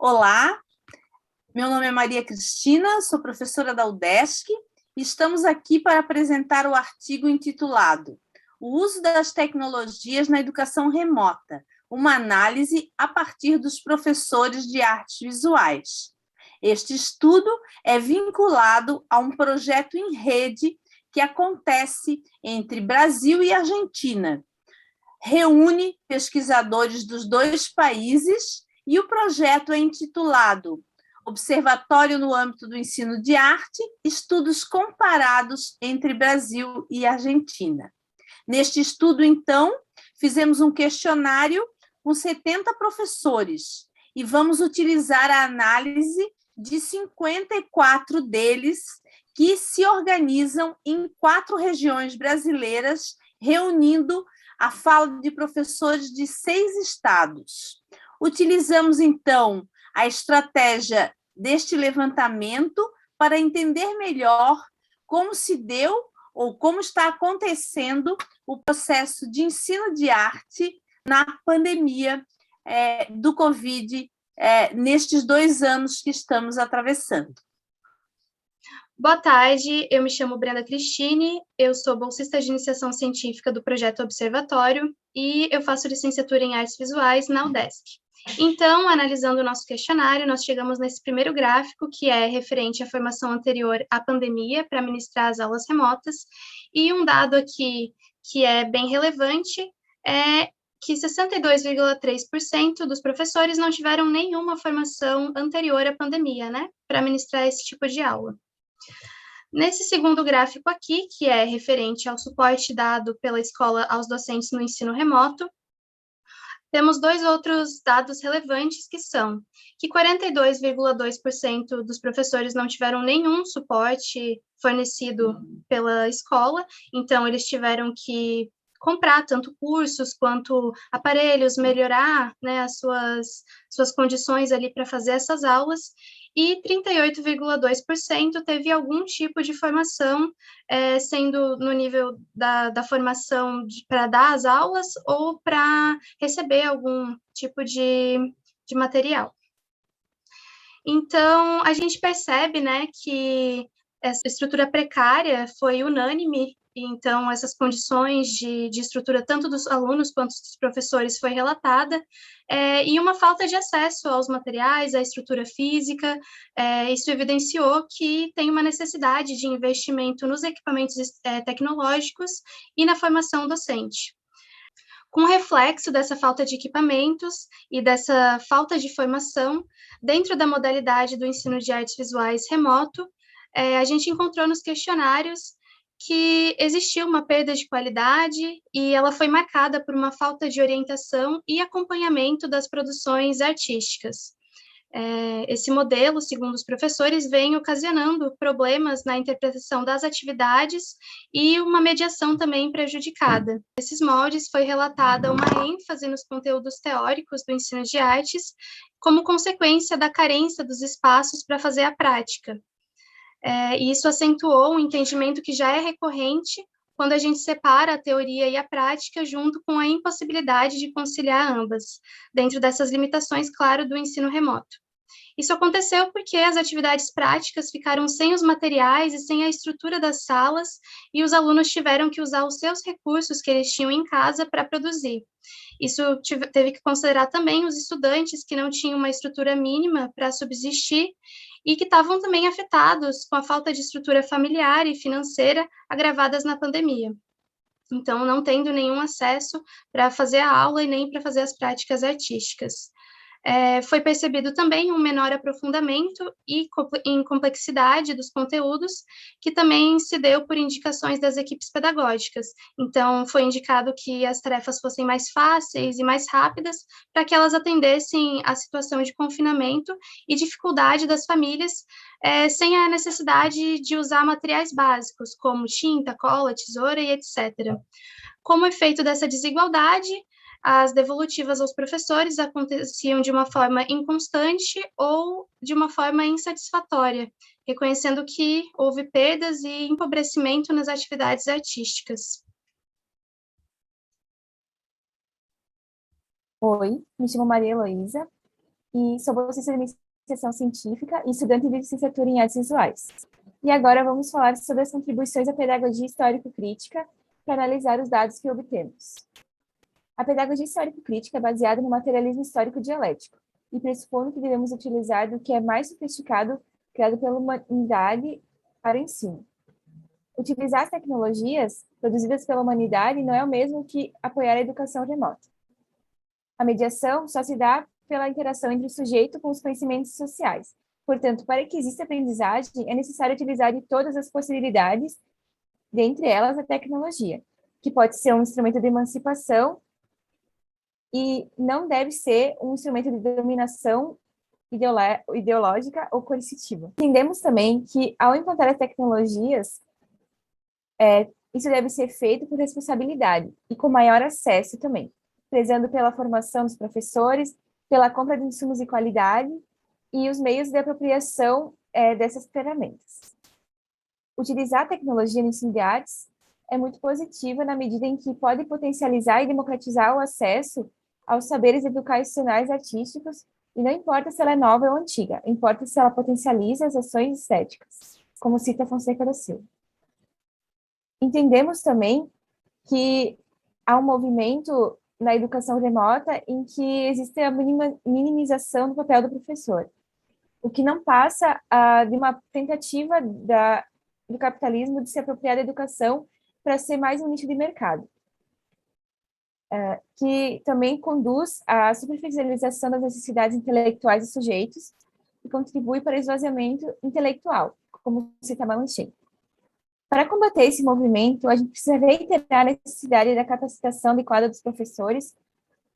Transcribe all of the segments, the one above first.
Olá, meu nome é Maria Cristina, sou professora da UDESC e estamos aqui para apresentar o artigo intitulado O uso das tecnologias na educação remota, uma análise a partir dos professores de artes visuais. Este estudo é vinculado a um projeto em rede que acontece entre Brasil e Argentina. Reúne pesquisadores dos dois países e o projeto é intitulado Observatório no âmbito do ensino de arte, estudos comparados entre Brasil e Argentina. Neste estudo, então, fizemos um questionário com 70 professores e vamos utilizar a análise de 54 deles que se organizam em 4 regiões brasileiras, reunindo a fala de professores de 6 estados. Utilizamos, então, a estratégia deste levantamento para entender melhor como se deu ou como está acontecendo o processo de ensino de arte na pandemia do Covid, nestes 2 anos que estamos atravessando. Boa tarde, eu me chamo Brenda Cristine, eu sou bolsista de iniciação científica do Projeto Observatório e eu faço licenciatura em Artes Visuais na UDESC. Então, analisando o nosso questionário, nós chegamos nesse primeiro gráfico, que é referente à formação anterior à pandemia, para ministrar as aulas remotas, e um dado aqui que é bem relevante é que 62,3% dos professores não tiveram nenhuma formação anterior à pandemia, né, para ministrar esse tipo de aula. Nesse segundo gráfico aqui, que é referente ao suporte dado pela escola aos docentes no ensino remoto, temos 2 outros dados relevantes, que são que 42,2% dos professores não tiveram nenhum suporte fornecido pela escola, então eles tiveram que comprar tanto cursos quanto aparelhos, melhorar, né, as suas condições ali para fazer essas aulas, e 38,2% teve algum tipo de formação, sendo no nível da formação para dar as aulas ou para receber algum tipo de material. Então, a gente percebe, né, que essa estrutura precária foi unânime, então essas condições de estrutura tanto dos alunos quanto dos professores foi relatada, e uma falta de acesso aos materiais, à estrutura física, isso evidenciou que tem uma necessidade de investimento nos equipamentos tecnológicos e na formação docente. Com reflexo dessa falta de equipamentos e dessa falta de formação, dentro da modalidade do ensino de artes visuais remoto, a gente encontrou nos questionários que existiu uma perda de qualidade e ela foi marcada por uma falta de orientação e acompanhamento das produções artísticas. Esse modelo, segundo os professores, vem ocasionando problemas na interpretação das atividades e uma mediação também prejudicada. Nesses moldes foi relatada uma ênfase nos conteúdos teóricos do ensino de artes, como consequência da carência dos espaços para fazer a prática. E isso acentuou um entendimento que já é recorrente quando a gente separa a teoria e a prática junto com a impossibilidade de conciliar ambas, dentro dessas limitações, claro, do ensino remoto. Isso aconteceu porque as atividades práticas ficaram sem os materiais e sem a estrutura das salas, e os alunos tiveram que usar os seus recursos que eles tinham em casa para produzir. Isso teve que considerar também os estudantes que não tinham uma estrutura mínima para subsistir e que estavam também afetados com a falta de estrutura familiar e financeira agravadas na pandemia. Então, não tendo nenhum acesso para fazer a aula e nem para fazer as práticas artísticas. Foi percebido também um menor aprofundamento e em complexidade dos conteúdos, que também se deu por indicações das equipes pedagógicas. Então, foi indicado que as tarefas fossem mais fáceis e mais rápidas, para que elas atendessem à situação de confinamento e dificuldade das famílias, sem a necessidade de usar materiais básicos, como tinta, cola, tesoura e etc. Como efeito dessa desigualdade, as devolutivas aos professores aconteciam de uma forma inconstante ou de uma forma insatisfatória, reconhecendo que houve perdas e empobrecimento nas atividades artísticas. Oi, me chamo Maria Heloísa e sou bolsista de iniciação científica e estudante de licenciatura em artes visuais. E agora vamos falar sobre as contribuições à pedagogia histórico-crítica para analisar os dados que obtemos. A pedagogia histórico-crítica é baseada no materialismo histórico dialético e pressupondo que devemos utilizar do que é mais sofisticado criado pela humanidade para o ensino. Utilizar as tecnologias produzidas pela humanidade não é o mesmo que apoiar a educação remota. A mediação só se dá pela interação entre o sujeito com os conhecimentos sociais. Portanto, para que exista aprendizagem, é necessário utilizar de todas as possibilidades, dentre elas a tecnologia, que pode ser um instrumento de emancipação e não deve ser um instrumento de dominação ideológica ou coercitiva. Entendemos também que, ao implantar as tecnologias, isso deve ser feito por responsabilidade e com maior acesso também, prezando pela formação dos professores, pela compra de insumos de qualidade e os meios de apropriação dessas ferramentas. Utilizar a tecnologia no ensino de artes é muito positiva na medida em que pode potencializar e democratizar o acesso aos saberes educacionais artísticos, e não importa se ela é nova ou antiga, importa se ela potencializa as ações estéticas, como cita Fonseca da Silva. Entendemos também que há um movimento na educação remota em que existe a minimização do papel do professor, o que não passa de uma tentativa do capitalismo de se apropriar da educação para ser mais um nicho de mercado, que também conduz à superficialização das necessidades intelectuais dos sujeitos e contribui para o esvaziamento intelectual, como cita Malanchen. Para combater esse movimento, a gente precisa reiterar a necessidade da capacitação adequada dos professores,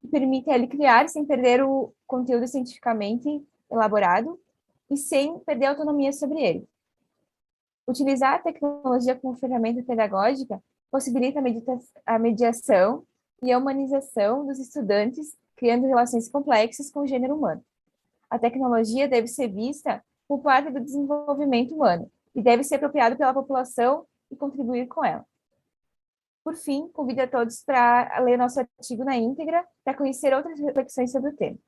que permite a ele criar sem perder o conteúdo cientificamente elaborado e sem perder a autonomia sobre ele. Utilizar a tecnologia como ferramenta pedagógica possibilita a mediação e a humanização dos estudantes, criando relações complexas com o gênero humano. A tecnologia deve ser vista como parte do desenvolvimento humano e deve ser apropriada pela população e contribuir com ela. Por fim, convido a todos para ler nosso artigo na íntegra, para conhecer outras reflexões sobre o tema.